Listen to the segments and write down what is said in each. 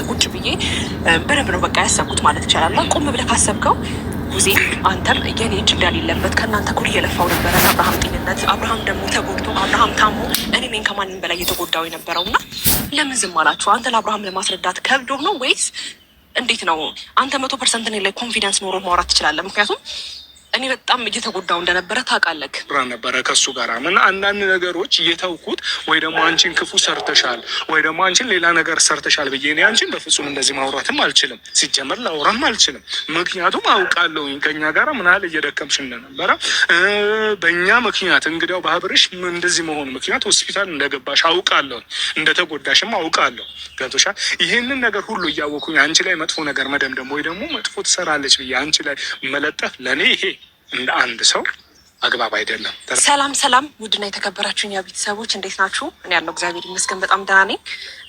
ቁጭ ብዬ በደንብ ነው በቃ ያሰብኩት ማለት ይቻላል። እና ቆም ብለህ ካሰብከው ጊዜ አንተም የኔ እጅ እንዳሌለበት ከእናንተ እኩል እየለፋው ነበረ ለአብርሃም ጤንነት። አብርሃም ደግሞ ተጎድቶ አብርሃም ታሞ እኔ ነኝ ከማንም በላይ እየተጎዳው የነበረው እና ለምን ዝም አላችሁ? አንተ ለአብርሃም ለማስረዳት ከብዶ ነው ወይስ እንዴት ነው? አንተ 100% እኔ ላይ ኮንፊደንስ ኖሮ ማውራት ትችላለህ። ምክንያቱም እኔ በጣም እየተጎዳው እንደነበረ ታውቃለህ። ብራ ነበረ ከሱ ጋር እና አንዳንድ ነገሮች እየተውኩት ወይ ደግሞ አንቺን ክፉ ሰርተሻል ወይ ደግሞ አንቺን ሌላ ነገር ሰርተሻል ብዬ እኔ አንቺን በፍጹም እንደዚህ ማውራትም አልችልም። ሲጀመር ላውራም አልችልም። ምክንያቱም አውቃለሁኝ ከኛ ጋር ምን ያህል እየደከምሽ እንደነበረ በእኛ ምክንያት እንግዲያው በአብርሽ እንደዚህ መሆኑ ምክንያት ሆስፒታል እንደገባሽ አውቃለሁ፣ እንደተጎዳሽም አውቃለሁ። ገብቶሻል? ይህንን ነገር ሁሉ እያወኩኝ አንቺ ላይ መጥፎ ነገር መደምደም ወይ ደግሞ መጥፎ ትሰራለች ብዬ አንቺ ላይ መለጠፍ ለእኔ ይሄ እንደ አንድ ሰው አግባብ አይደለም። ሰላም ሰላም፣ ውድና የተከበራችሁኝ ቤተሰቦች እንዴት ናችሁ? እኔ ያለው እግዚአብሔር ይመስገን በጣም ደህና ነኝ።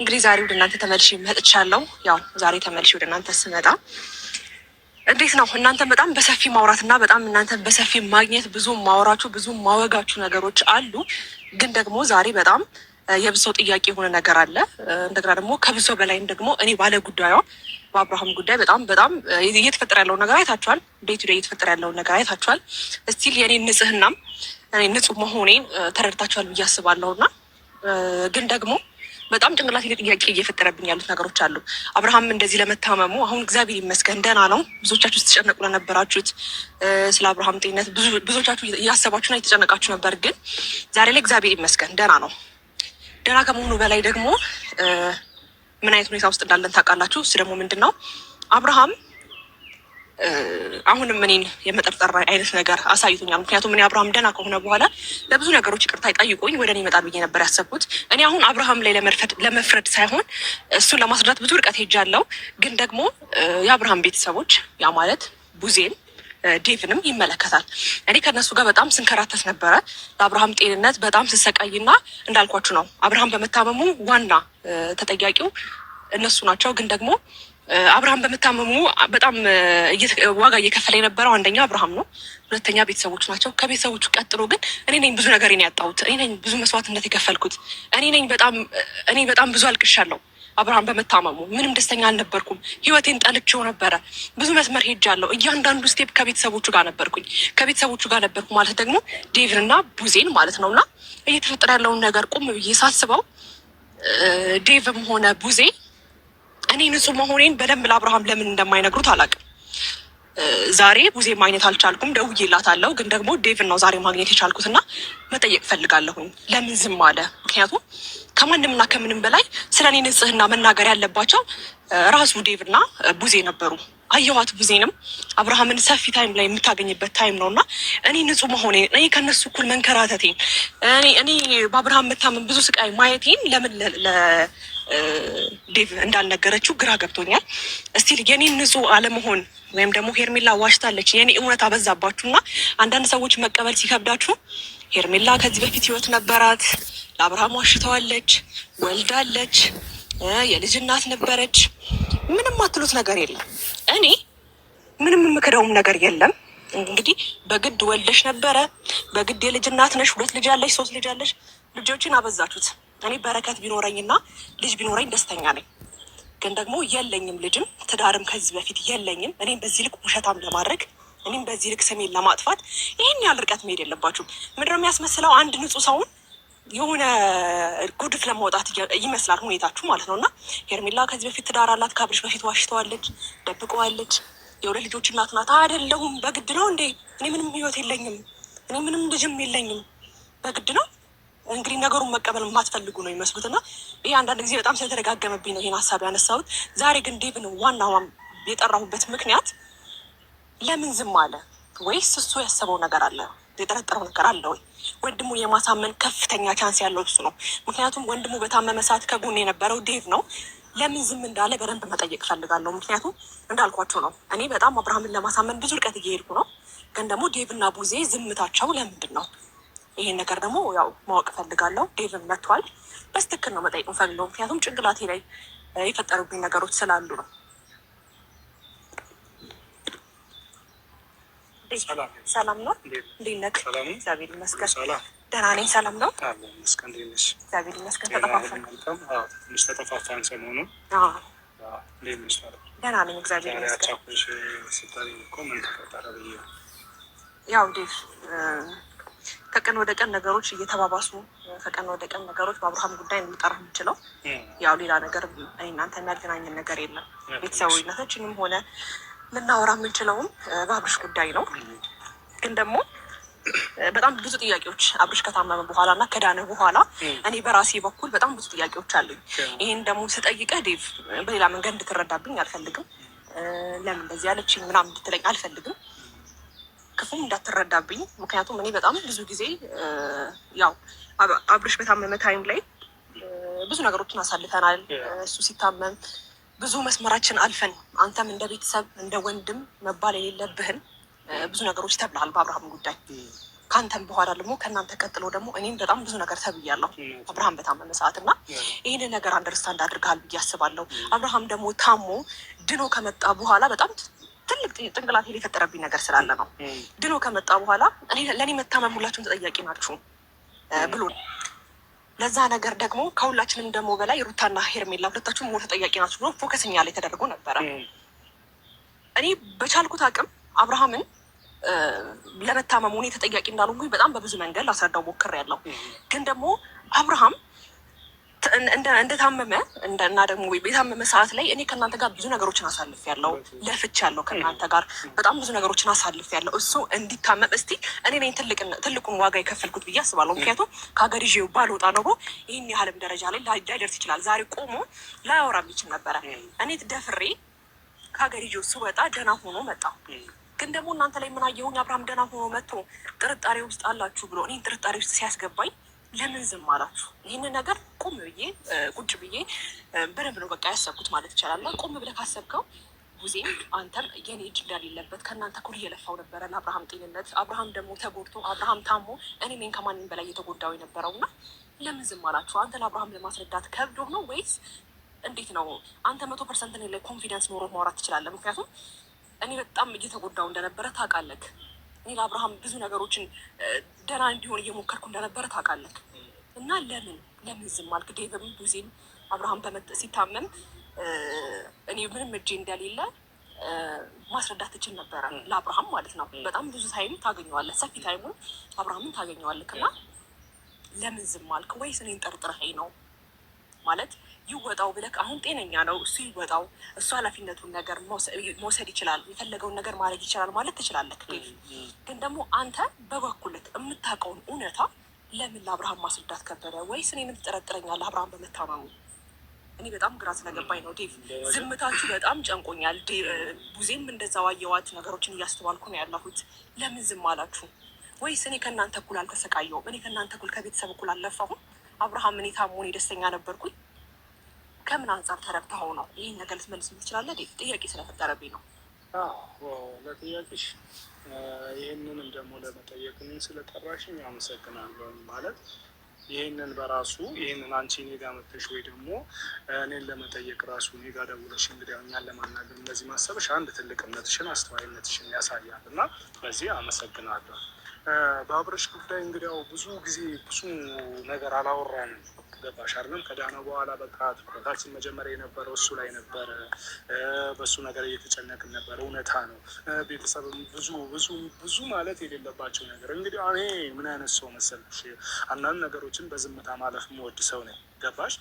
እንግዲህ ዛሬ ወደ እናንተ ተመልሼ መጥቻለሁ። ያው ዛሬ ተመልሼ ወደ እናንተ ስመጣ እንዴት ነው እናንተ በጣም በሰፊ ማውራትና በጣም እናንተ በሰፊ ማግኘት ብዙ ማወራችሁ ብዙ ማወጋችሁ ነገሮች አሉ። ግን ደግሞ ዛሬ በጣም የብዙ ሰው ጥያቄ የሆነ ነገር አለ። እንደገና ደግሞ ከብዙ ሰው በላይም ደግሞ እኔ ባለ ጉዳዩ በአብርሃም ጉዳይ በጣም እየተፈጠረ ያለውን ነገር አይታችኋል። ዴይ ቱ ዴይ እየተፈጠረ ያለውን ነገር አይታችኋል። እስቲል የኔ ንጽህናም እኔ ንጹህ መሆኔን ተረድታችኋል ብዬ አስባለሁ። እና ግን ደግሞ በጣም ጭንቅላት ጥያቄ እየፈጠረብኝ ያሉት ነገሮች አሉ። አብርሃም እንደዚህ ለመታመሙ አሁን እግዚአብሔር ይመስገን ደህና ነው። ብዙዎቻችሁ ስትጨነቁ ለነበራችሁት ስለ አብርሃም ጤንነት ብዙዎቻችሁ እያሰባችሁና የተጨነቃችሁ ነበር። ግን ዛሬ ላይ እግዚአብሔር ይመስገን ደህና ነው። ደህና ከመሆኑ በላይ ደግሞ ምን አይነት ሁኔታ ውስጥ እንዳለን ታውቃላችሁ። እሱ ደግሞ ምንድን ነው አብርሃም አሁንም እኔን የመጠርጠር አይነት ነገር አሳይቶኛል። ምክንያቱም እኔ አብርሃም ደህና ከሆነ በኋላ ለብዙ ነገሮች ይቅርታ ይጠይቁኝ ወደ እኔ ይመጣል ብዬ ነበር ያሰብኩት። እኔ አሁን አብርሃም ላይ ለመፍረድ ሳይሆን እሱን ለማስረዳት ብዙ ርቀት ሄጃለሁ። ግን ደግሞ የአብርሃም ቤተሰቦች ያ ማለት ቡዜን ዴቭንም ይመለከታል። እኔ ከእነሱ ጋር በጣም ስንከራተት ነበረ። ለአብርሃም ጤንነት በጣም ስሰቃይና እንዳልኳችሁ ነው አብርሃም በመታመሙ ዋና ተጠያቂው እነሱ ናቸው። ግን ደግሞ አብርሃም በመታመሙ በጣም ዋጋ እየከፈለ የነበረው አንደኛ አብርሃም ነው፣ ሁለተኛ ቤተሰቦቹ ናቸው። ከቤተሰቦቹ ቀጥሎ ግን እኔ ነኝ ብዙ ነገር ያጣሁት፣ እኔ ነኝ ብዙ መስዋዕትነት የከፈልኩት፣ እኔ በጣም ብዙ አልቅሻለሁ። አብርሃም በመታመሙ ምንም ደስተኛ አልነበርኩም። ህይወቴን ጠልቼው ነበረ። ብዙ መስመር ሄጃለሁ። እያንዳንዱ ስቴፕ ከቤተሰቦቹ ጋር ነበርኩኝ። ከቤተሰቦቹ ጋር ነበርኩ ማለት ደግሞ ዴቭንና ቡዜን ማለት ነው። እና እየተፈጠረ ያለውን ነገር ቁም ብዬ ሳስበው ዴቭም ሆነ ቡዜ እኔ ንጹህ መሆኔን በደንብ ለአብርሃም ለምን እንደማይነግሩት አላውቅም። ዛሬ ቡዜ ማግኘት አልቻልኩም፣ ደውዬላታለሁ። ግን ደግሞ ዴቭን ነው ዛሬ ማግኘት የቻልኩትና መጠየቅ ፈልጋለሁኝ ለምን ዝም አለ? ምክንያቱም ከማንምና ከምንም በላይ ስለ እኔ ንጽህና መናገር ያለባቸው ራሱ ዴቭና ቡዜ ነበሩ። አየኋት ቡዜንም አብርሃምን ሰፊ ታይም ላይ የምታገኝበት ታይም ነው እና እኔ ንጹህ መሆኔን እኔ ከነሱ እኩል መንከራተቴን እኔ በአብርሃም መታመን ብዙ ስቃይ ማየቴን ለምን ዴቭ እንዳልነገረችው ግራ ገብቶኛል። እስቲል የኔ ንጹህ አለመሆን ወይም ደግሞ ሄርሜላ ዋሽታለች የኔ እውነት አበዛባችሁና አንዳንድ ሰዎች መቀበል ሲከብዳችሁ ሄርሜላ ከዚህ በፊት ህይወት ነበራት፣ ለአብርሃም ዋሽተዋለች፣ ወልዳለች፣ የልጅ እናት ነበረች። ምንም አትሉት ነገር የለም። እኔ ምንም የምክደውም ነገር የለም። እንግዲህ በግድ ወልደሽ ነበረ፣ በግድ የልጅ እናት ነሽ፣ 2 ልጅ አለሽ፣ 3 ልጅ አለሽ፣ ልጆችን አበዛችሁት። እኔ በረከት ቢኖረኝና ልጅ ቢኖረኝ ደስተኛ ነኝ። ግን ደግሞ የለኝም፣ ልጅም ትዳርም ከዚህ በፊት የለኝም። እኔም በዚህ ልክ ውሸታም ለማድረግ እኔም በዚህ ልክ ስሜን ለማጥፋት ይህን ያህል ርቀት መሄድ የለባችሁም። ምንድን ነው የሚያስመስለው? አንድ ንጹህ ሰውን የሆነ ጉድፍ ለማውጣት ይመስላል ሁኔታችሁ ማለት ነው። እና ሄርሜላ ከዚህ በፊት ትዳር አላት፣ ከአብርሽ በፊት ዋሽተዋለች፣ ደብቀዋለች፣ የ2 ልጆች እናት ናት። አይደለሁም፣ በግድ ነው እንዴ? እኔ ምንም ህይወት የለኝም፣ እኔ ምንም ልጅም የለኝም፣ በግድ ነው። እንግዲህ ነገሩን መቀበል የማትፈልጉ ነው ይመስሉት። እና ይህ አንዳንድ ጊዜ በጣም ስለተደጋገመብኝ ነው ይህን ሀሳብ ያነሳሁት። ዛሬ ግን ዴቭን ዋና የጠራሁበት ምክንያት ለምን ዝም አለ? ወይስ እሱ ያሰበው ነገር አለ? የጠረጠረው ነገር አለ ወይ? ወንድሙ የማሳመን ከፍተኛ ቻንስ ያለው እሱ ነው። ምክንያቱም ወንድሙ በታመመ ሰዓት ከጎን የነበረው ዴቭ ነው። ለምን ዝም እንዳለ በደንብ መጠየቅ ፈልጋለሁ። ምክንያቱም እንዳልኳቸው ነው እኔ በጣም አብርሃምን ለማሳመን ብዙ ርቀት እየሄድኩ ነው። ግን ደግሞ ዴቭና ቡዜ ዝምታቸው ለምንድን ነው? ይሄን ነገር ደግሞ ያው ማወቅ ፈልጋለሁ። ዴቭን መጥቷል። በስትክክል ነው መጠየቅ ፈልገው። ምክንያቱም ጭንቅላቴ ላይ የፈጠሩብኝ ነገሮች ስላሉ ነው። ሰላም ነው። እንዴት ነህ? እግዚአብሔር ይመስገን ደህና ነኝ። ሰላም ነው። እግዚአብሔር ይመስገን። ተጠፋፋን። ትንሽ ተጠፋፋን ሰሞኑን። ደህና ነኝ እግዚአብሔር ይመስገን። ያው ዴቭ ከቀን ወደ ቀን ነገሮች እየተባባሱ ከቀን ወደ ቀን ነገሮች በአብርሃም ጉዳይ እንጠራ የምንችለው ያው ሌላ ነገር እናንተ የሚያገናኝን ነገር የለም። ቤተሰባዊነታችንም ሆነ ልናወራ የምንችለውም በአብርሽ ጉዳይ ነው። ግን ደግሞ በጣም ብዙ ጥያቄዎች አብርሽ ከታመመ በኋላ እና ከዳነ በኋላ እኔ በራሴ በኩል በጣም ብዙ ጥያቄዎች አሉኝ። ይህን ደግሞ ስጠይቀህ ዴቭ በሌላ መንገድ እንድትረዳብኝ አልፈልግም። ለምን እንደዚህ ያለችኝ ምናምን እንድትለኝ አልፈልግም። ክፉም እንዳትረዳብኝ። ምክንያቱም እኔ በጣም ብዙ ጊዜ ያው አብርሽ በታመመ ታይም ላይ ብዙ ነገሮችን አሳልፈናል። እሱ ሲታመም ብዙ መስመራችን አልፈን አንተም እንደ ቤተሰብ እንደ ወንድም መባል የሌለብህን ብዙ ነገሮች ተብለሃል በአብርሃም ጉዳይ። ከአንተም በኋላ ደግሞ ከእናንተ ቀጥሎ ደግሞ እኔም በጣም ብዙ ነገር ተብያለሁ አብርሃም በታመመ ሰዓት እና ይህንን ነገር አንደርስታንድ አድርገሃል ብዬ አስባለሁ። አብርሃም ደግሞ ታሞ ድኖ ከመጣ በኋላ በጣም ትልቅ ጭንቅላት የፈጠረብኝ ነገር ስላለ ነው። ድኖ ከመጣ በኋላ ለእኔ መታመም ሁላችሁም ተጠያቂ ናችሁ ብሎ ለዛ ነገር ደግሞ ከሁላችንም ደግሞ በላይ ሩታና ሄርሜላ ሁለታችሁም ሞር ተጠያቂ ናችሁ ብሎ ፎከስኛ ላይ ተደርጎ ነበረ። እኔ በቻልኩት አቅም አብርሃምን ለመታመሙ እኔ ተጠያቂ እንዳልሆንኩኝ በጣም በብዙ መንገድ ላስረዳው ሞክሬያለሁ። ግን ደግሞ አብርሃም እንደታመመ እና ደግሞ የታመመ ሰዓት ላይ እኔ ከእናንተ ጋር ብዙ ነገሮችን አሳልፌያለሁ፣ ለፍቻለሁ። ከእናንተ ጋር በጣም ብዙ ነገሮችን አሳልፌያለሁ። እሱ እንዲታመም እስቲ እኔ ነኝ ትልቁን ዋጋ የከፈልኩት ብዬ አስባለሁ። ምክንያቱም ከሀገር ይዤው ባልወጣ ኖሮ ይህን ያህልም ደረጃ ላይ ላይደርስ ይችላል። ዛሬ ቆሞ ላያወራ የሚችል ነበረ። እኔ ደፍሬ ከሀገር ይዤው ስወጣ ደህና ሆኖ መጣ። ግን ደግሞ እናንተ ላይ ምን አየሁኝ? አብርሃም ደህና ሆኖ መጥቶ ጥርጣሬ ውስጥ አላችሁ ብሎ እኔን ጥርጣሬ ውስጥ ሲያስገባኝ ለምን ዝም አላችሁ? ይህንን ነገር ቁጭ ብዬ በደንብ ነው በቃ ያሰብኩት ማለት ይቻላል። ቆም ብለህ ካሰብከው ጊዜም አንተም የኔ እጅ እንዳሌለበት ከእናንተ እኩል እየለፋው ነበረ ለአብርሃም ጤንነት። አብርሃም ደግሞ ተጎድቶ አብርሃም ታሞ እኔ ነኝ ከማንም በላይ እየተጎዳው የነበረው እና ለምን ዝም አላችሁ? አንተ ለአብርሃም ለማስረዳት ከብዶ ነው ወይስ እንዴት ነው? አንተ 100% እኔ ላይ ኮንፊደንስ ኖሮ ማውራት ትችላለህ። ምክንያቱም እኔ በጣም እየተጎዳው እንደነበረ ታውቃለህ። እኔ ለአብርሃም ብዙ ነገሮችን ደህና እንዲሆን እየሞከርኩ እንደነበረ ታውቃለህ። እና ለምን ዝም አልክ? ዴቭም ቡዜም አብርሃም ሲታመም እኔ ምንም እጄ እንደሌለ ማስረዳት ትችል ነበረ ለአብርሃም ማለት ነው። በጣም ብዙ ታይም ታገኘዋለህ፣ ሰፊ ታይሙ አብርሃምን ታገኘዋለህ። እና ለምን ዝም አልክ? ወይስ እኔን ጠርጥረኸኝ ነው ማለት ይወጣው ብለህ አሁን ጤነኛ ነው እሱ ይወጣው፣ እሱ ኃላፊነቱን ነገር መውሰድ ይችላል፣ የፈለገውን ነገር ማድረግ ይችላል ማለት ትችላለህ። ግን ደግሞ አንተ በበኩልህ የምታውቀውን እውነታ ለምን ለአብርሃም ማስረዳት ከበደ? ወይስ እኔ ምን ትጠረጥረኛለህ አብርሃም በመታመሙ? እኔ በጣም ግራ ስለገባኝ ነው ዴቭ። ዝምታችሁ በጣም ጨንቆኛል። ቡዜም እንደዛው አየዋት፣ ነገሮችን እያስተዋልኩ ነው ያለሁት። ለምን ዝም አላችሁ? ወይስ እኔ ከእናንተ እኩል አልተሰቃየሁም? እኔ ከእናንተ እኩል ከቤተሰብ እኩል አልለፋሁም? አብርሃም እኔ ታሞ እኔ ደስተኛ ነበርኩኝ። ከምን አንጻር ተረድተኸው ነው ይህን ነገር ልትመልስ ትችላለህ? ጥያቄ ስለፈጠረብኝ ነው። ለጥያቄሽ ይህንንም ደግሞ ለመጠየቅ ስለጠራሽኝ አመሰግናለሁ። ማለት ይህንን በራሱ ይህንን አንቺ እኔ ጋ መተሽ ወይ ደግሞ እኔን ለመጠየቅ ራሱ እኔ ጋ ደውለሽ እንግዲህ እኛን ለማናገር እንደዚህ ማሰብሽ አንድ ትልቅነትሽን አስተዋይነትሽን ያሳያል እና በዚህ አመሰግናለሁ። በአብርሽ ጉዳይ እንግዲያው ብዙ ጊዜ ብዙ ነገር አላወራንም። ገባሽ አይደለም? ከዳነ በኋላ በቃ ትኩረታችን መጀመሪያ የነበረው እሱ ላይ ነበረ። በእሱ ነገር እየተጨነቅን ነበረ። እውነታ ነው። ቤተሰብም ብዙ ማለት የሌለባቸው ነገር እንግዲህ እኔ ምን አይነት ሰው መሰልሽ? አንዳንድ ነገሮችን በዝምታ ማለፍ የምወድ ሰው ነኝ። ገባሽ?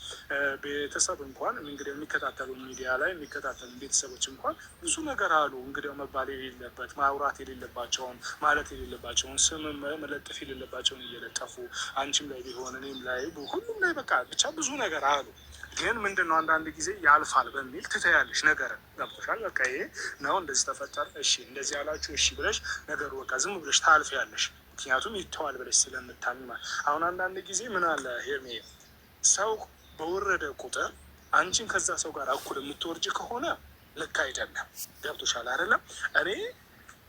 ቤተሰብ እንኳን እንግዲህ የሚከታተሉ ሚዲያ ላይ የሚከታተሉ ቤተሰቦች እንኳን ብዙ ነገር አሉ። እንግዲህ መባል የሌለበት ማውራት የሌለባቸውን ማለት የሌለባቸውን ስም መለጠፍ የሌለባቸውን እየለጠፉ አንቺም ላይ ቢሆን እኔም ላይ ሁሉም ላይ በቃ ብቻ ብዙ ነገር አሉ። ግን ምንድን ነው አንዳንድ ጊዜ ያልፋል በሚል ትተያለሽ ነገርን። ገብቶሻል? በቃ ይሄ ነው እንደዚህ ተፈጠረ፣ እሺ እንደዚህ ያላችሁ እሺ ብለሽ ነገሩ በቃ ዝም ብለሽ ታልፊያለሽ። ምክንያቱም ይተዋል ብለሽ ስለምታሚ። አሁን አንዳንድ ጊዜ ምን አለ ሄርሜ፣ ሰው በወረደ ቁጥር አንቺን ከዛ ሰው ጋር እኩል የምትወርጅ ከሆነ ልክ አይደለም። ገብቶሻል አይደለም? እኔ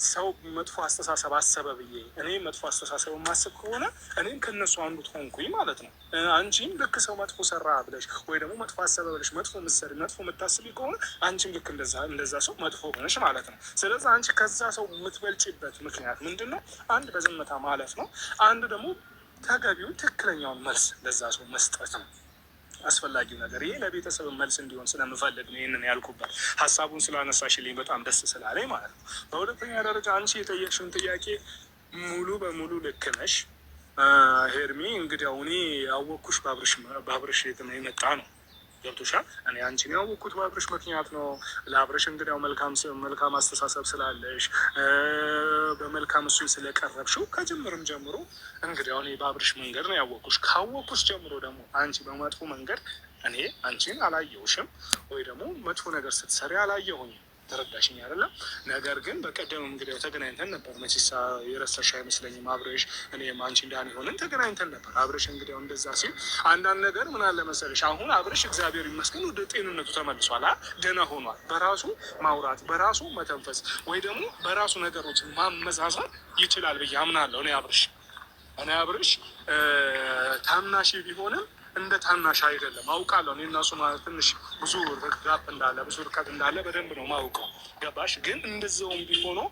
ሰው መጥፎ አስተሳሰብ አሰበ ብዬ እኔ መጥፎ አስተሳሰብ ማስብ ከሆነ እኔም ከነሱ አንዱ ሆንኩኝ ማለት ነው። አንቺም ልክ ሰው መጥፎ ሰራ ብለሽ ወይ ደግሞ መጥፎ አሰበ ብለሽ መጥፎ ምሰሪ መጥፎ የምታስቢ ከሆነ አንቺም ልክ እንደዛ ሰው መጥፎ ሆነሽ ማለት ነው። ስለዚህ አንቺ ከዛ ሰው የምትበልጭበት ምክንያት ምንድን ነው? አንድ በዝምታ ማለፍ ነው። አንድ ደግሞ ተገቢውን ትክክለኛውን መልስ ለዛ ሰው መስጠት ነው። አስፈላጊው ነገር ይሄ ለቤተሰብ መልስ እንዲሆን ስለምፈልግ ነው ይህንን ያልኩበት። ሀሳቡን ስላነሳሽልኝ በጣም ደስ ስላለኝ ማለት ነው። በሁለተኛ ደረጃ አንቺ የጠየቅሽውን ጥያቄ ሙሉ በሙሉ ልክ ነሽ ሄርሚ። እንግዲያው እኔ ያወቅኩሽ በአብርሽ የመጣ ነው ገብቶሻል። እኔ አንቺን ያወቅኩት በአብርሽ ምክንያት ነው። ለአብርሽ እንግዲያው መልካም አስተሳሰብ ስላለሽ በመልካም እሱን ስለቀረብሽው ከጅምርም ጀምሮ እንግዲያው እኔ በአብርሽ መንገድ ነው ያወቅኩሽ። ካወቅኩሽ ጀምሮ ደግሞ አንቺ በመጥፎ መንገድ እኔ አንቺን አላየሁሽም፣ ወይ ደግሞ መጥፎ ነገር ስትሰሪ አላየሁኝም። ተረዳሽኝ አይደለም? ነገር ግን በቀደም እንግዲህ ተገናኝተን ነበር። መቼሳ የረሳሽ አይመስለኝም። አብረሽ እኔም አንቺ እንዳን ሆነን ተገናኝተን ነበር። አብረሽ እንግዲያው እንደዛ ሲል አንዳንድ ነገር ምን አለ መሰለሽ፣ አሁን አብረሽ እግዚአብሔር ይመስገን ወደ ጤንነቱ ተመልሷል፣ ደህና ሆኗል። በራሱ ማውራት፣ በራሱ መተንፈስ፣ ወይ ደግሞ በራሱ ነገሮችን ማመዛዛት ይችላል ብዬ አምናለሁ። እኔ አብረሽ ታናሽ ቢሆንም እንደ ታናሽ አይደለም አውቃለሁ። እኔ እና እሱ ማለት ትንሽ ብዙ ጋፕ እንዳለ ብዙ ርቀት እንዳለ በደንብ ነው ማውቀው። ገባሽ? ግን እንደዛውም ቢሆነው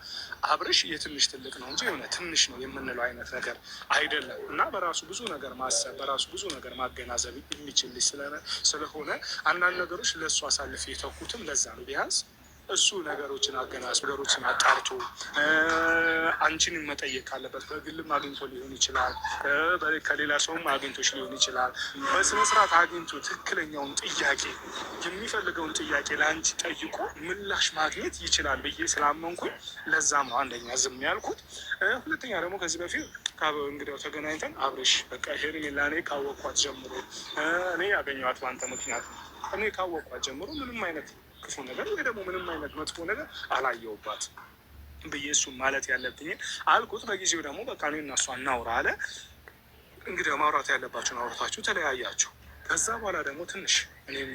አብርሽ የትንሽ ትልቅ ነው እንጂ የሆነ ትንሽ ነው የምንለው አይነት ነገር አይደለም። እና በራሱ ብዙ ነገር ማሰብ በራሱ ብዙ ነገር ማገናዘብ የሚችል ስለሆነ አንዳንድ ነገሮች ለእሱ አሳልፍ የተውኩትም ለዛ ነው። ቢያንስ እሱ ነገሮችን አገናዝ ነገሮችን አጣርቶ አንቺን መጠየቅ ካለበት በግልም አግኝቶ ሊሆን ይችላል፣ ከሌላ ሰውም አግኝቶች ሊሆን ይችላል። በስነስርዓት አግኝቶ ትክክለኛውን ጥያቄ የሚፈልገውን ጥያቄ ለአንቺ ጠይቆ ምላሽ ማግኘት ይችላል ብዬ ስላመንኩኝ ለዛም ነው አንደኛ ዝም ያልኩት። ሁለተኛ ደግሞ ከዚህ በፊት እንግዲያው ተገናኝተን አብርሽ በቃ ሄርሜላ እኔ ካወቅኳት ጀምሮ እኔ ያገኘኋት በአንተ ምክንያት ነው። እኔ ካወቅኳት ጀምሮ ምንም አይነት ክፉ ነገር ወይ ደግሞ ምንም አይነት መጥፎ ነገር አላየሁባት ብዬ እሱን ማለት ያለብኝን አልኩት። በጊዜው ደግሞ በቃ እኔ እና እሷ እናውራ አለ። እንግዲህ ማውራት ያለባችሁን አውርታችሁ ተለያያችሁ። ከዛ በኋላ ደግሞ ትንሽ እኔም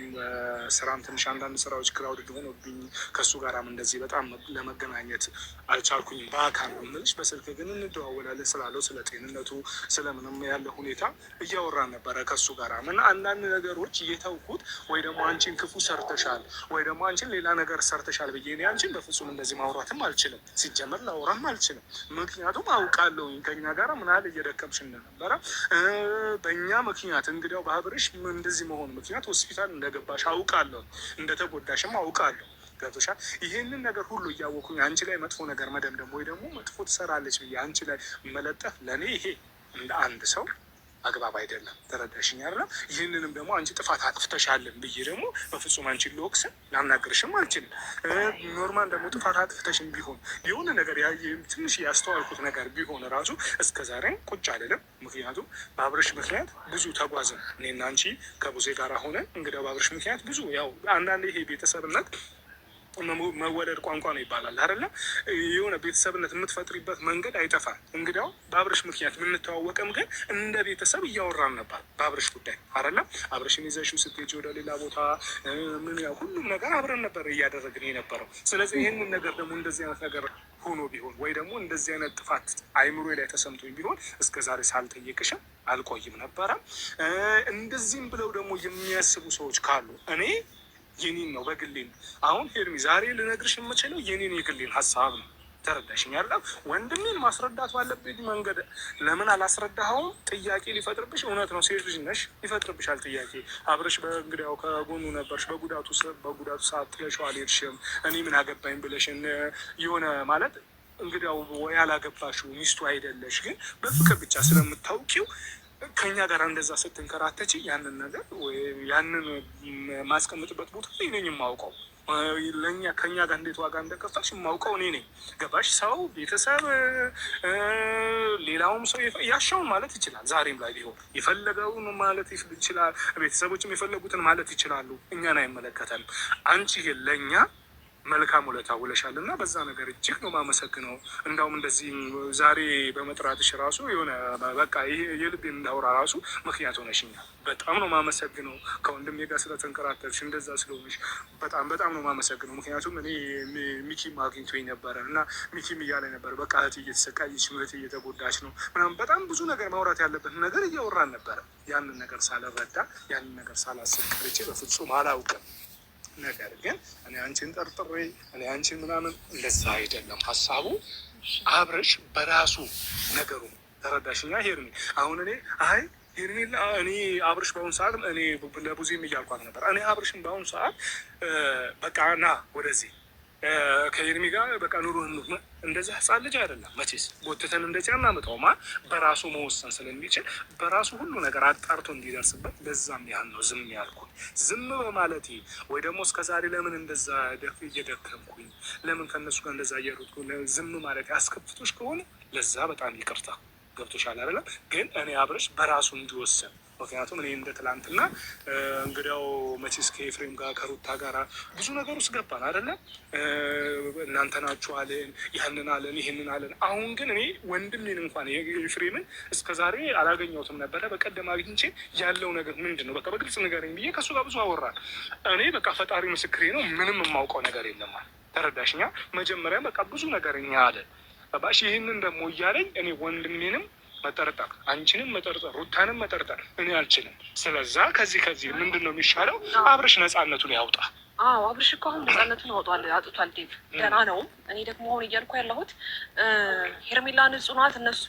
ስራም ትንሽ አንዳንድ ስራዎች ክራውድድ ሆኖብኝ ከእሱ ጋራም እንደዚህ በጣም ለመገናኘት አልቻልኩኝም። በአካል ምልሽ በስልክ ግን እንደዋወላለን ስላለው ስለ ጤንነቱ ስለምንም ያለ ሁኔታ እያወራን ነበረ ከእሱ ጋራ እና አንዳንድ ነገሮች እየተውኩት ወይ ደግሞ አንቺን ክፉ ሰርተሻል ወይ ደግሞ አንቺን ሌላ ነገር ሰርተሻል ብዬ እኔ አንቺን በፍጹም እንደዚህ ማውራትም አልችልም፣ ሲጀመር ላውራም አልችልም። ምክንያቱም አውቃለሁኝ ከኛ ጋራ ምን ያህል እየደከምሽ እንደነበረ በእኛ ምክንያት እንግዲያው በአብርሽ እንደዚህ መሆኑ ምክንያት ሆስፒታል እንደገባሽ አውቃለሁ፣ እንደተጎዳሽም አውቃለሁ። ገብቶሻል? ይህንን ነገር ሁሉ እያወኩኝ አንቺ ላይ መጥፎ ነገር መደምደም ወይ ደግሞ መጥፎ ትሰራለች ብዬ አንቺ ላይ መለጠፍ ለእኔ ይሄ እንደ አንድ ሰው አግባብ አይደለም። ተረዳሽኝ አይደለም? ይህንንም ደግሞ አንቺ ጥፋት አጥፍተሻለን ብዬ ደግሞ በፍጹም አንቺን ልወቅስም ላናገርሽም አልችልም። ኖርማል ደግሞ ጥፋት አጥፍተሽም ቢሆን የሆነ ነገር ትንሽ ያስተዋልኩት ነገር ቢሆን ራሱ እስከ ዛሬ ቁጭ አይደለም። ምክንያቱም በአብርሽ ምክንያት ብዙ ተጓዝን እኔና አንቺ ከቡዜ ጋር ሆነን እንግዲያው በአብርሽ ምክንያት ብዙ ያው አንዳንድ ይሄ ቤተሰብነት መወለድ ቋንቋ ነው ይባላል አይደለ? የሆነ ቤተሰብነት የምትፈጥሪበት መንገድ አይጠፋም። እንግዲያው በአብርሽ ምክንያት የምንተዋወቅም ግን እንደ ቤተሰብ እያወራን ነበር በአብርሽ ጉዳይ አይደለም? አብርሽን ይዘሽው ስትሄጂ ወደ ሌላ ቦታ ምን ያው ሁሉም ነገር አብረን ነበር እያደረግን የነበረው። ስለዚህ ይህንን ነገር ደግሞ እንደዚህ አይነት ነገር ሆኖ ቢሆን ወይ ደግሞ እንደዚህ አይነት ጥፋት አይምሮ ላይ ተሰምቶኝ ቢሆን እስከ ዛሬ ሳልጠየቅሽም አልቆይም ነበረ። እንደዚህም ብለው ደግሞ የሚያስቡ ሰዎች ካሉ እኔ የኔን ነው በግሌ ነው። አሁን ሄርሚ ዛሬ ልነግርሽ የምችለው የኔን የግሌን ሀሳብ ነው። ተረዳሽኝ ያለ ወንድሜን ማስረዳት ባለብኝ መንገድ ለምን አላስረዳኸውም? ጥያቄ ሊፈጥርብሽ እውነት ነው፣ ሴት ልጅ ነሽ፣ ይፈጥርብሻል ጥያቄ። አብረሽ በእንግዲያው ከጎኑ ነበርሽ፣ በጉዳቱ ሰዓት ጥለሽው አልሄድሽም። እኔ ምን አገባኝ ብለሽን የሆነ ማለት እንግዲያው ያላገባሽው ሚስቱ አይደለሽ፣ ግን በፍቅር ብቻ ስለምታውቂው ከኛ ጋር እንደዛ ስትንከራተች ያንን ነገር ያንን ማስቀምጥበት ቦታ ላይ ነኝ የማውቀው። ለእኛ ከኛ ጋር እንዴት ዋጋ እንደከፈልሽ የማውቀው እኔ ነኝ። ገባሽ? ሰው ቤተሰብ፣ ሌላውም ሰው ያሻውን ማለት ይችላል። ዛሬም ላይ ቢሆን የፈለገውን ማለት ይችላል። ቤተሰቦችም የፈለጉትን ማለት ይችላሉ። እኛን አይመለከተንም። አንቺ ግን ለእኛ መልካም ውለታ ውለሻል እና በዛ ነገር እጅግ ነው ማመሰግነው። እንዳውም እንደዚህ ዛሬ በመጥራትሽ ራሱ የሆነ በቃ የልቤ እንዳውራ ራሱ ምክንያት ሆነሽኛል። በጣም ነው ማመሰግነው። ከወንድሜ ጋር ስለተንከራተልሽ እንደዛ ስለሆነሽ በጣም ነው ማመሰግነው። ምክንያቱም እኔ ሚኪም አግኝቶኝ ነበረ እና ሚኪም እያለ ነበር በቃ እህት እየተሰቃየች ነው፣ እህት እየተጎዳች ነው ምናምን በጣም ብዙ ነገር ማውራት ያለበት ነገር እያወራን ነበረ። ያንን ነገር ሳልረዳ ያንን ነገር ሳላስብ ቀርቼ በፍጹም አላውቅም። ነገር ግን እኔ አንቺን ጠርጥሬ እኔ አንቺን ምናምን እንደዛ አይደለም ሀሳቡ። አብርሽ በራሱ ነገሩ ተረዳሽኛ ሄርሚ። አሁን እኔ ሄርሜላ እኔ አብርሽ በአሁኑ ሰዓት እኔ ለቡዜም እያልኳት ነበር። እኔ አብርሽን በአሁኑ ሰዓት በቃ ና ወደዚህ ከሄርሜ ጋር በቃ ኑሮ እንደዚህ ህፃን ልጅ አይደለም መቼስ ጎትተን እንደዚህ አናመጣውማ። በራሱ መወሰን ስለሚችል በራሱ ሁሉ ነገር አጣርቶ እንዲደርስበት በዛም ያህል ነው ዝም ያልኩኝ። ዝም በማለቴ ወይ ደግሞ እስከዛሬ ለምን እንደዛ እየደከምኩኝ ለምን ከእነሱ ጋር እንደዛ እየሮጥኩ ዝም ማለት ያስከፍቶች ከሆነ ለዛ በጣም ይቅርታ። ገብቶሻል አይደለም? ግን እኔ አብርሽ በራሱ እንዲወሰን ምክንያቱም እኔ እንደ ትላንትና እንግዲያው መቼስ ከኤፍሬም ጋር ከሩታ ጋር ብዙ ነገር ውስጥ ገባን አይደለም? እናንተ ናችሁ አለን፣ ያንን አለን፣ ይህንን አለን። አሁን ግን እኔ ወንድሜን እንኳን ኤፍሬምን እስከዛሬ አላገኘሁትም ነበረ። በቀደም አግኝቼ ያለው ነገር ምንድን ነው በቃ በግልጽ ንገረኝ ብዬ ከእሱ ጋር ብዙ አወራን። እኔ በቃ ፈጣሪ ምስክሬ ነው፣ ምንም የማውቀው ነገር የለም። ተረዳሽኛ? መጀመሪያ በቃ ብዙ ነገር እኛ አለን ባሽ ይህንን ደግሞ እያለኝ እኔ ወንድሜንም መጠርጠር አንቺንም መጠርጠር ሩታንም መጠርጠር እኔ አልችልም። ስለዛ ከዚህ ምንድን ነው የሚሻለው? አብርሽ ነፃነቱን ያውጣ። አዎ አብርሽ እኮ አሁን ነፃነቱን አውጥቷል። ዴቭ ደህና ነው። እኔ ደግሞ አሁን እያልኩ ያለሁት ሄርሜላ ንጹህ ናት። እነሱ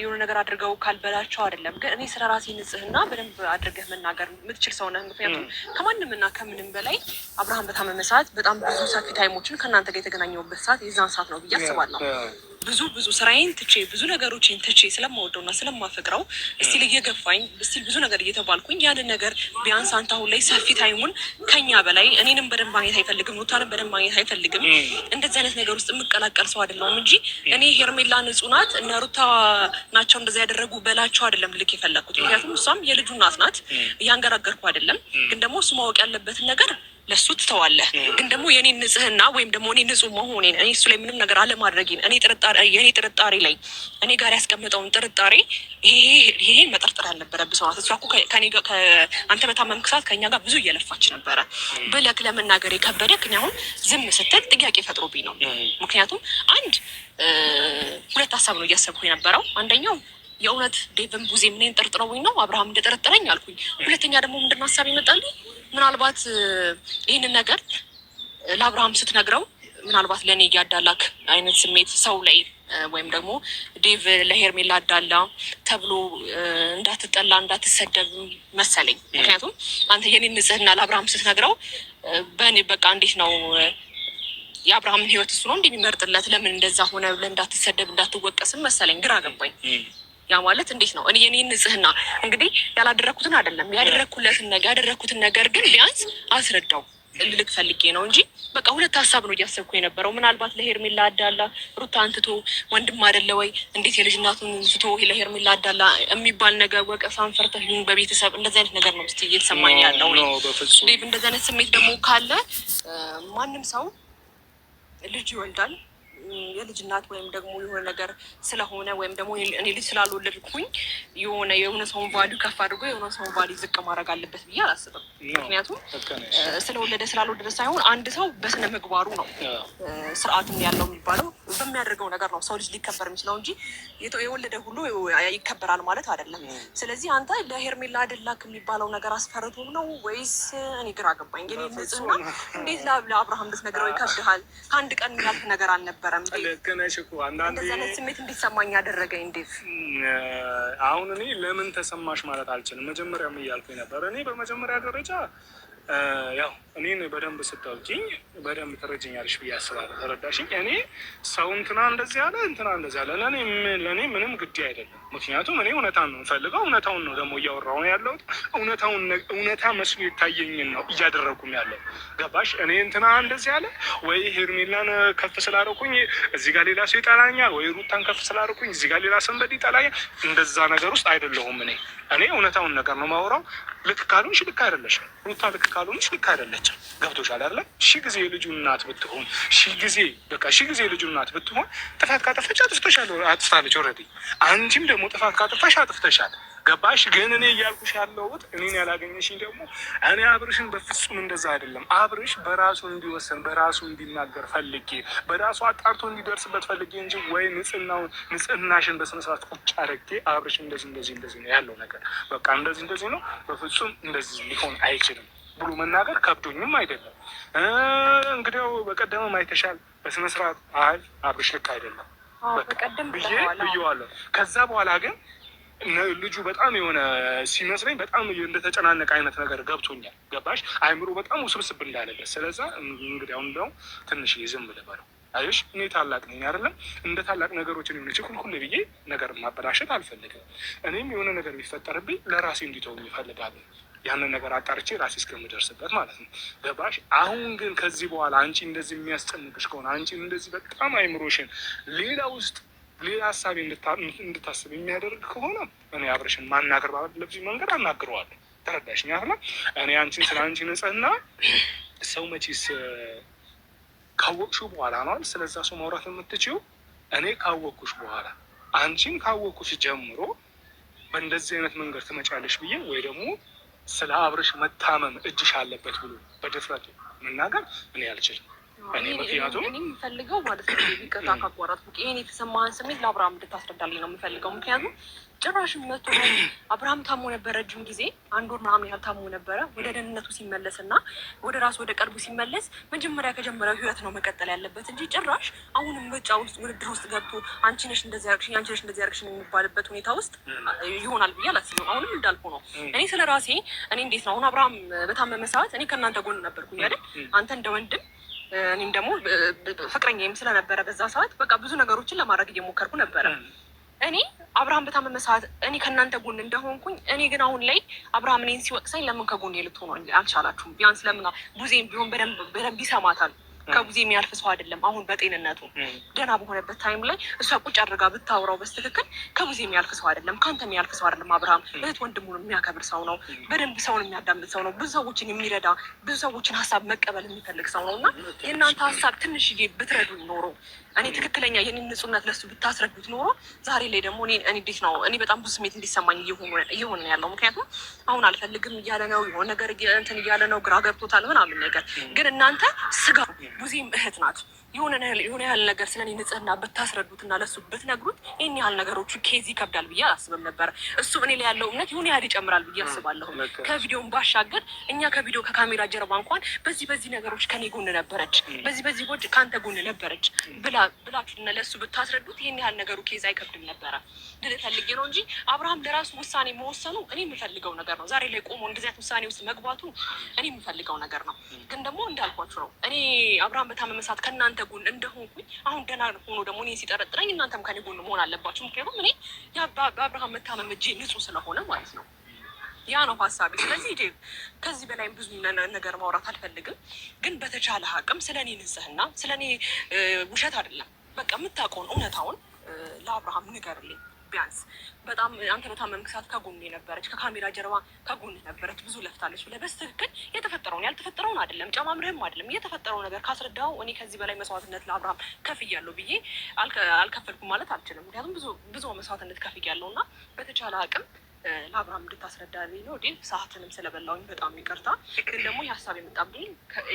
የሆነ ነገር አድርገው ካልበላቸው አይደለም። ግን እኔ ስለ ራሴ ንጽህና በደንብ አድርገህ መናገር የምትችል ሰው ነህ። ምክንያቱም ከማንም እና ከምንም በላይ አብርሃም በታመመ ሰዓት በጣም ብዙ ሰፊ ታይሞችን ከእናንተ ጋር የተገናኘሁበት ሰዓት የዛን ሰዓት ነው ብዬ አስባለሁ። ብዙ ስራዬን ትቼ ብዙ ነገሮችን ትቼ ስለማወደውና ስለማፈቅረው እስቲል እየገፋኝ እስቲል ብዙ ነገር እየተባልኩኝ ያንን ነገር ቢያንስ አንተ አሁን ላይ ሰፊ ታይሙን ከኛ በላይ እኔንም በደንብ ማግኘት አይፈልግም፣ ሩታንም በደንብ ማግኘት አይፈልግም። እንደዚህ አይነት ነገር ውስጥ የምቀላቀል ሰው አይደለሁም እንጂ እኔ ሄርሜላ ንጹህ ናት እነ ሩታ ናቸው እንደዛ ያደረጉ በላቸው አይደለም ልክ የፈለግኩት። ምክንያቱም እሷም የልጁ እናት ናት፣ እያንገራገርኩ አይደለም። ግን ደግሞ እሱ ማወቅ ያለበትን ነገር ለሱ ትተዋለህ። ግን ደግሞ የኔ ንጽህና ወይም ደግሞ እኔ ንጹህ መሆኔን እኔ እሱ ላይ ምንም ነገር አለማድረጌን የኔ ጥርጣሬ ላይ እኔ ጋር ያስቀመጠውን ጥርጣሬ ይሄ መጠርጠር ያልነበረብህ ሰው ናት። እሷ እኮ አንተ በታመምክ ሰዓት ከእኛ ጋር ብዙ እየለፋች ነበረ ብለህ ለመናገር የከበደክ እኔ አሁን ዝም ስትል ጥያቄ ፈጥሮብኝ ነው። ምክንያቱም ሁለት ሀሳብ ነው እያሰብኩ የነበረው። አንደኛው የእውነት ዴቭን ቡዜ ምንን ጠርጥረውኝ ነው አብርሃም እንደጠረጠረኝ አልኩኝ። ሁለተኛ ደግሞ ምንድን ነው ሀሳብ ይመጣልኝ ምናልባት ይህንን ነገር ለአብርሃም ስትነግረው ምናልባት ለእኔ እያዳላክ አይነት ስሜት ሰው ላይ ወይም ደግሞ ዴቭ ለሄርሜላ አዳላ ተብሎ እንዳትጠላ እንዳትሰደብ መሰለኝ። ምክንያቱም አንተ የኔን ንጽህና ለአብርሃም ስትነግረው በእኔ በቃ እንዴት ነው የአብርሃምን ህይወት እሱ ነው እንደሚመርጥለት ለምን እንደዛ ሆነ ብለህ እንዳትሰደብ እንዳትወቀስም መሰለኝ። ግራ ገባኝ። ያ ማለት እንዴት ነው እኔ የኔን ንጽህና እንግዲህ ያላደረኩትን አይደለም ያደረኩትን ነገር ግን ቢያንስ አስረዳው ልልክ ፈልጌ ነው እንጂ በቃ ሁለት ሀሳብ ነው እያሰብኩ የነበረው። ምናልባት ለሄርሜላ አዳላ ሩታ አንትቶ ወንድም አይደለ ወይ እንዴት የልጅናቱን ትቶ ለሄርሜላ አዳላ የሚባል ነገር ወቀሳን ፈርተህ ይሁን በቤተሰብ እንደዚህ አይነት ነገር ነው ስ እየተሰማኝ ያለው። ዴቭ እንደዚህ አይነት ስሜት ደግሞ ካለ ማንም ሰው ልጅ ይወልዳል። የልጅ እናት ወይም ደግሞ የሆነ ነገር ስለሆነ ወይም ደግሞ እኔ ልጅ ስላልወለድኩኝ የሆነ ሰውን ቫሉ ከፍ አድርጎ የሆነ ሰውን ቫሉ ዝቅ ማድረግ አለበት ብዬ አላስብም። ምክንያቱም ስለወለደ ስላልወለደ ሳይሆን አንድ ሰው በስነ ምግባሩ ነው ስርዓትም ያለው የሚባለው በሚያደርገው ነገር ነው ሰው ልጅ ሊከበር የሚችለው እንጂ የወለደ ሁሉ ይከበራል ማለት አይደለም። ስለዚህ አንተ ለሄርሜላ አደላክ የሚባለው ነገር አስፈርቶ ነው ወይስ እኔ ግራ ገባኝ። የኔ ንጽህና እንዴት ለአብርሃም ልትነግረው ይከብድሃል? ከአንድ ቀን የሚያልፍ ነገር አልነበረም። እንደዚህ አይነት ስሜት እንዲሰማኝ ያደረገኝ እንዴት አሁን እኔ ለምን ተሰማሽ ማለት አልችልም። መጀመሪያም እያልኩኝ ነበር። እኔ በመጀመሪያ ደረጃ ያው እኔን በደንብ ስታውቂኝ በደንብ ትረጅኛለሽ ብዬ አስባለሁ። ተረዳሽኝ? እኔ ሰው እንትና እንደዚህ ያለ እንትና እንደዚህ ያለ ለእኔ ምንም ግድ አይደለም። ምክንያቱም እኔ እውነታን ነው የምፈልገው። እውነታውን ነው ደግሞ እያወራሁ ነው ያለሁት። እውነታ መስሎ የታየኝን ነው እያደረጉም ያለው። ገባሽ? እኔ እንትና እንደዚህ ያለ ወይ ሄርሜላን ከፍ ስላደረኩኝ እዚህ ጋር ሌላ ሰው ይጠላኛል፣ ወይ ሩታን ከፍ ስላደረኩኝ እዚህ ጋር ሌላ ሰንበድ ይጠላኛል። እንደዛ ነገር ውስጥ አይደለሁም። እኔ እውነታውን ነገር ነው የማወራው። ልክ ካልሆንሽ ልክ አይደለሽም። ሩታ ልክ ካልሆንሽ ልክ አይደለችም። ገብቶሻል አይደለ? ሺህ ጊዜ የልጁ እናት ብትሆን ሺህ ጊዜ የልጁ እናት ብትሆን ጥፋት ካጠፋች አጥፍታለች ኦልሬዲ። አንቺም ደግሞ ጥፋት ካጠፋሽ አጥፍተሻል። ገባሽ? ግን እኔ እያልኩሽ ያለሁት እኔን ያላገኘሽኝ ደግሞ እኔ አብርሽን በፍጹም እንደዛ አይደለም። አብርሽ በራሱ እንዲወሰን በራሱ እንዲናገር ፈልጌ በራሱ አጣርቶ እንዲደርስበት ፈልጌ እንጂ ወይ ንጽህናሽን በስነስርዓት ቁጭ አድርጌ አብርሽ እንደዚህ ነው ያለው ነገር በቃ እንደዚህ ነው በፍጹም እንደዚህ ሊሆን አይችልም ብሎ መናገር ከብዶኝም አይደለም። እንግዲያው በቀደምም አይተሻል በስነስርዓት አብርሽ ልክ አይደለም ብዬዋለሁ። ከዛ በኋላ ግን ልጁ በጣም የሆነ ሲመስለኝ በጣም እንደተጨናነቀ አይነት ነገር ገብቶኛል። ገባሽ? አይምሮ በጣም ውስብስብ እንዳለበት። ስለዛ እንግዲህ አሁን እንደው ትንሽ ዝም ልበለው። አየሽ፣ እኔ ታላቅ ነኝ አይደለም? እንደ ታላቅ ነገሮችን የሆነ ችኩልኩል ብዬ ነገር ማበላሸት አልፈልግም። እኔም የሆነ ነገር ቢፈጠርብኝ ለራሴ እንዲተውኝ እፈልጋለሁ። ያንን ነገር አጣርቼ ራሴ እስከምደርስበት ማለት ነው። ገባሽ? አሁን ግን ከዚህ በኋላ አንቺ እንደዚህ የሚያስጨንቅሽ ከሆነ አንቺ እንደዚህ በጣም አይምሮሽን ሌላ ውስጥ ሌላ ሀሳቤ እንድታስብ የሚያደርግ ከሆነ እኔ አብረሽን ማናገር ባለብኝ መንገድ አናግረዋለሁ። ተረዳሽኝ አይደለ? እኔ አንቺን ስለ አንቺ ንጽህና ሰው መቼስ ካወቅሽው በኋላ ነው ስለዛ ሰው ማውራት የምትችይው። እኔ ካወቅኩሽ በኋላ አንቺን ካወቅኩሽ ጀምሮ በእንደዚህ አይነት መንገድ ትመጫለሽ ብዬ ወይ ደግሞ ስለ አብረሽ መታመም እጅሽ አለበት ብሎ በድፍረት መናገር እኔ አልችልም። እኔ ምክንያቱም እኔ የምፈልገው ማለት ነው ይቅርታ ካቋረጥኩ፣ ይሄን የተሰማህን ስሜት ለአብርሃም እንድታስረዳልኝ ነው የምፈልገው። ምክንያቱም ጭራሽ መቶ አብርሃም ታሞ ነበረ፣ ረጅም ጊዜ 1 ወር ምናምን ያህል ታሞ ነበረ። ወደ ደህንነቱ ሲመለስ እና ወደ ራሱ ወደ ቀልቡ ሲመለስ መጀመሪያ ከጀመረው ህይወት ነው መቀጠል ያለበት እንጂ ጭራሽ አሁንም ምርጫ ውስጥ ውድድር ውስጥ ገብቶ አንቺ ነሽ እንደዚህ ያርግሽኝ፣ አንቺ ነሽ እንደዚህ ያርግሽኝ የሚባልበት ሁኔታ ውስጥ ይሆናል ብዬ አላስብም። አሁንም እንዳልኩ ነው። እኔ ስለ ራሴ እኔ እንዴት ነው አሁን አብርሃም በታመመ ሰዓት እኔ ከእናንተ ጎን ነበርኩኝ አይደል? አንተ እንደ ወንድም እኔም ደግሞ ፍቅረኛዬም ስለነበረ በዛ ሰዓት በቃ ብዙ ነገሮችን ለማድረግ እየሞከርኩ ነበረ። እኔ አብርሃም በታመመ ሰዓት እኔ ከእናንተ ጎን እንደሆንኩኝ፣ እኔ ግን አሁን ላይ አብርሃም እኔን ሲወቅሰኝ ለምን ከጎን ልትሆኑ አልቻላችሁም? ቢያንስ ለምን ቡዜም ቢሆን በደንብ ይሰማታል። ከቡዜ የሚያልፍ ሰው አይደለም። አሁን በጤንነቱ ደህና በሆነበት ታይም ላይ እሷ ቁጭ አድርጋ ብታወራው በስትክክል ከቡዜ የሚያልፍ ሰው አይደለም፣ ከአንተ የሚያልፍ ሰው አይደለም። አብርሃም እህት ወንድሙን የሚያከብር ሰው ነው። በደንብ ሰውን የሚያዳምጥ ሰው ነው። ብዙ ሰዎችን የሚረዳ ብዙ ሰዎችን ሀሳብ መቀበል የሚፈልግ ሰው ነው እና የእናንተ ሀሳብ ትንሽዬ ብትረዱኝ ኖሮ እኔ ትክክለኛ የኔን ንጹህነት ለሱ ብታስረዱት ኖሮ ዛሬ ላይ ደግሞ እኔ እንዴት ነው እኔ በጣም ብዙ ስሜት እንዲሰማኝ እየሆነ ያለው። ምክንያቱም አሁን አልፈልግም እያለ ነው፣ የሆነ ነገር እንትን እያለ ነው፣ ግራ ገብቶታል ምናምን ነገር። ግን እናንተ ስጋ ቡዜም እህት ናት። የሆነ ያህል ነገር ስለኔ ንጽህና ብታስረዱትና ለሱ ብትነግሩት ይህን ያህል ነገሮቹ ኬዝ ይከብዳል ብዬ አላስብም ነበረ። እሱ እኔ ላይ ያለው እምነት የሆነ ያህል ይጨምራል ብዬ አስባለሁ። ከቪዲዮም ባሻገር እኛ ከቪዲዮ ከካሜራ ጀርባ እንኳን በዚህ ነገሮች ከኔ ጎን ነበረች፣ በዚህ ጎን ከአንተ ጎን ነበረች ብላችሁ ለሱ ብታስረዱት ይህን ያህል ነገሩ ኬዝ አይከብድም ነበረ ልል ፈልጌ ነው እንጂ አብርሃም ለራሱ ውሳኔ መወሰኑ እኔ የምፈልገው ነገር ነው። ዛሬ ላይ ቆሞ እንደዚህ አይነት ውሳኔ ውስጥ መግባቱ እኔ የምፈልገው ነገር ነው። ግን ደግሞ እንዳልኳችሁ ነው። እኔ አብርሃም በታመመ ሰዓት ከእናንተ ጎን እንደሆንኩኝ አሁን ደህና ሆኖ ደግሞ እኔ ሲጠረጥረኝ እናንተም ከኔ ጎን መሆን አለባችሁ። ምክንያቱም እኔ በአብርሃም መታመም እጄ ንጹህ ስለሆነ ማለት ነው። ያ ነው ሀሳቤ። ስለዚህ ከዚህ በላይም ብዙ ነገር ማውራት አልፈልግም። ግን በተቻለ አቅም ስለ እኔ ንጽህና፣ ስለ እኔ ውሸት አይደለም፣ በቃ የምታውቀውን እውነታውን ለአብርሃም ንገርልኝ። ቢያንስ በጣም አንተ በታመምክ ሰዓት ከጎን ነበረች፣ ከካሜራ ጀርባ ከጎን ነበረች፣ ብዙ ለፍታለች ብለህ በስትክክል የተፈጠረውን ያልተፈጠረውን አይደለም ጨማምርህም አይደለም የተፈጠረው ነገር ካስረዳኸው እኔ ከዚህ በላይ መስዋዕትነት ለአብርሃም ከፍያለሁ ብዬ አልከፈልኩም ማለት አልችልም። ምክንያቱም ብዙ መስዋዕትነት ከፍያለሁ እና በተቻለ አቅም ለአብርሃም እንድታስረዳልኝ ነው። ዴቭ ሰዓትንም ስለበላውኝ በጣም ይቅርታ። ግን ደግሞ የሀሳብ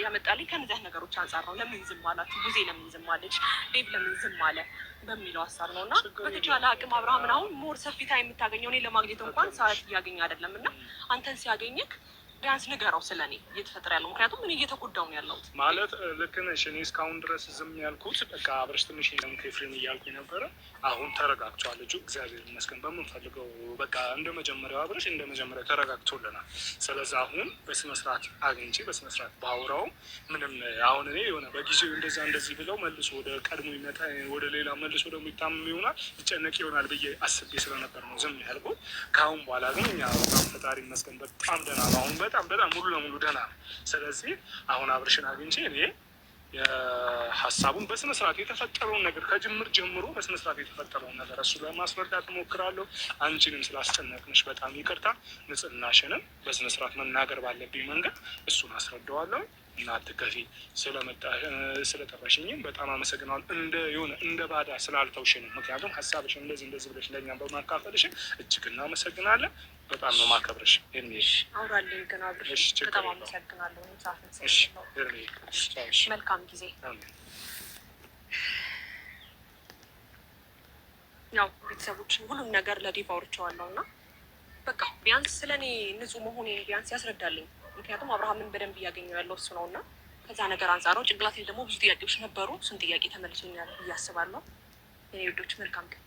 ያመጣልኝ ከነዚያ ነገሮች አንጻር ነው። ለምን ዝም አላችሁ? ቡዜ ለምን ዝም አለች? ዴቭ ለምን ዝም አለ በሚለው ሀሳብ ነው እና በተቻለ አቅም አብርሃምን አሁን ሞር ሰፊ ታይም የምታገኘው እኔ ለማግኘት እንኳን ሰዓት እያገኘ አይደለም እና አንተን ሲያገኘክ ቢያንስ ንገረው ስለ እኔ እየተፈጠረ ያለው። ምክንያቱም እኔ እየተጎዳሁ ነው ያለሁት። ማለት ልክ ነሽ። እኔ እስካሁን ድረስ ዝም ያልኩት በቃ አብረሽ ትንሽ ለም ከፍሬን እያልኩ ነበረ። አሁን ተረጋግቷል ልጁ፣ እግዚአብሔር ይመስገን። በምንፈልገው በቃ እንደ መጀመሪያው አብረሽ እንደ መጀመሪያው ተረጋግቶልናል። ስለዚህ አሁን በስነስርዓት አግኝቼ በስነስርዓት ባውራው ምንም አሁን እኔ የሆነ በጊዜው እንደዚህ ብለው መልሶ ወደ ቀድሞ ይመጣ ወደ ሌላ መልሶ ደግሞ ይታመም ይሆናል ይጨነቅ ይሆናል ብዬ አስቤ ስለነበር ነው ዝም ያልኩት። ከአሁን በኋላ ግን እኛ በጣም ፈጣሪ ይመስገን በጣም ደህና ነው። አሁን በጣም ሙሉ ለሙሉ ደህና ነው። ስለዚህ አሁን አብርሽን አግኝቼ እኔ ሀሳቡን በስነስርዓት የተፈጠረውን ነገር ከጅምር ጀምሮ በስነስርዓት የተፈጠረውን ነገር እሱ ለማስረዳት እሞክራለሁ። አንቺንም ስላስጨነቅንሽ በጣም ይቅርታ። ንጽህናሽንም በስነስርዓት መናገር ባለብኝ መንገድ እሱን አስረዳዋለሁ። እና አትከፊ። ስለጠራሽኝም በጣም አመሰግናለሁ። እንደ ባዳ ስላልተውሽንም፣ ምክንያቱም ሀሳብሽን እንደዚህ ብለሽ ለእኛም በማካፈልሽን እጅግ እናመሰግናለን። በጣም ነው ማከብረሽ። አውራልኝ ግን አብርሽ በጣም አመሰግናለሁ። መልካም ጊዜ። ያው ቤተሰቦችን ሁሉም ነገር ለዴቭ አውርቼዋለሁ እና በቃ ቢያንስ ስለ እኔ ንጹህ መሆኔን ቢያንስ ያስረዳልኝ። ምክንያቱም አብርሃምን በደንብ እያገኘው ያለው እሱ ነው እና ከዛ ነገር አንጻር ነው። ጭንቅላት ደግሞ ብዙ ጥያቄዎች ነበሩ። እሱን ጥያቄ ተመልሶኛል ብዬ አስባለሁ። የኔ ውዶች መልካም ቀን።